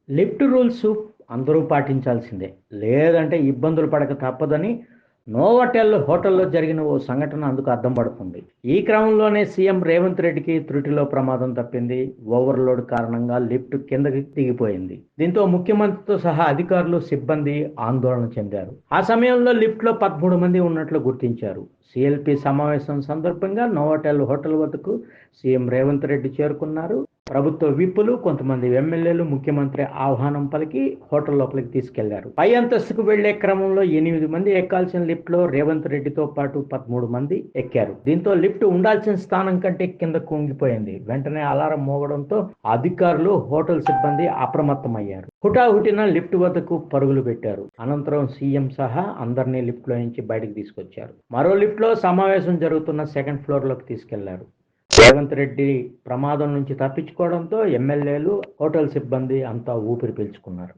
Lift rules అందరూ పాటించాల్సిందే. లేదంటే ఇబ్బందులు పడక తప్పదని నోవాటెల్ హోటల్లో జరిగిన ఓ సంఘటన అందుకు అద్దం పడుతుంది. ఈ క్రమంలోనే సీఎం రేవంత్ రెడ్డికి త్రుటిలో ప్రమాదం తప్పింది. ఓవర్‌లోడ్ కారణంగా లిఫ్ట్ కిందకి దిగిపోయింది. దీంతో ముఖ్యమంత్రితో సహా అధికారులు, సిబ్బంది ఆందోళన చెందారు. ఆ సమయంలో లిఫ్ట్‌లో 13 మంది ఉన్నట్లు గుర్తించారు. సీఎల్పీ సమావేశం సందర్భంగా నోవాటెల్ హోటల్ వద్దకు సీఎం రేవంత్ రెడ్డి చేరుకున్నారు. ప్రభుత్వ విప్పులు, కొంతమంది ఎమ్మెల్యేలు ముఖ్యమంత్రి ఆహ్వానం పలికి హోటల్ లోపలికి తీసుకెళ్లారు. పై అంతస్తుకు వెళ్లే క్రమంలో 8 మంది ఎక్కాల్సిన లిఫ్ట్ లో రేవంత్ రెడ్డితో పాటు 13 మంది ఎక్కారు. దీంతో లిఫ్ట్ ఉండాల్సిన స్థానం కంటే కింద కుంగిపోయింది. వెంటనే అలారం మోగడంతో అధికారులు, హోటల్ సిబ్బంది అప్రమత్తమయ్యారు. హుటాహుటిన లిఫ్ట్ వద్దకు పరుగులు పెట్టారు. అనంతరం సీఎం సహా అందరినీ లిఫ్ట్ లో నుంచి బయటకు తీసుకొచ్చారు. మరో లిఫ్ట్ లో సమావేశం జరుగుతున్న సెకండ్ ఫ్లోర్ లోకి తీసుకెళ్లారు. రేవంత్ రెడ్డి ప్రమాదం నుంచి తప్పించుకోవడంతో ఎమ్మెల్యేలు, హోటల్ సిబ్బంది అంతా ఊపిరి పీల్చుకున్నారు.